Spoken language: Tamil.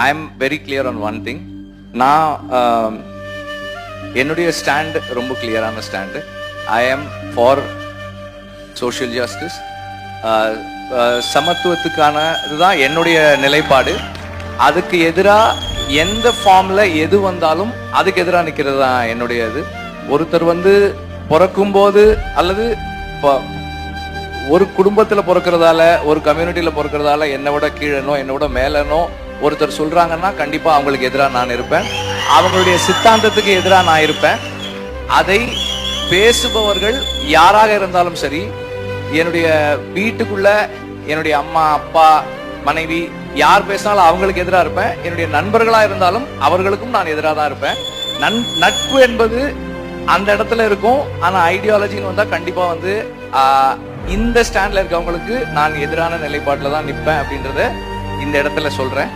I am very clear on one thing. நான் என்னுடைய ஸ்டாண்ட் ரொம்ப கிளியரான stand. I am for social justice, சமத்துவத்துக்கான இதுதான் என்னுடைய நிலைப்பாடு. அதுக்கு எதிராக எந்த ஃபார்ம்ல எது வந்தாலும் அதுக்கு எதிராக நிற்கிறது தான் என்னுடைய இது. ஒருத்தர் பிறக்கும் போது அல்லது ஒரு குடும்பத்துல பிறக்கிறதால, ஒரு கம்யூனிட்டியில பிறக்கிறதால என்னை விட கீழனோ என்னை விட மேலனோ ஒருத்தர் சொல்றாங்கன்னா கண்டிப்பா அவங்களுக்கு எதிராக நான் இருப்பேன். அவங்களுடைய சித்தாந்தத்துக்கு எதிராக நான் இருப்பேன். அதை பேசுபவர்கள் யாராக இருந்தாலும் சரி, என்னுடைய வீட்டுக்குள்ள என்னுடைய அம்மா அப்பா மனைவி யார் பேசினாலும் அவங்களுக்கு எதிராக இருப்பேன். என்னுடைய நண்பர்களா இருந்தாலும் அவர்களுக்கும் நான் எதிராக தான் இருப்பேன். நட்பு என்பது அந்த இடத்துல இருக்கும். ஆனா ஐடியாலஜின்னு வந்தா கண்டிப்பா இந்த ஸ்டாண்ட்ல இருக்கவங்களுக்கு நான் எதிரான நிலைப்பாட்டுல தான் நிற்பேன் அப்படின்றத இந்த இடத்துல சொல்றேன்.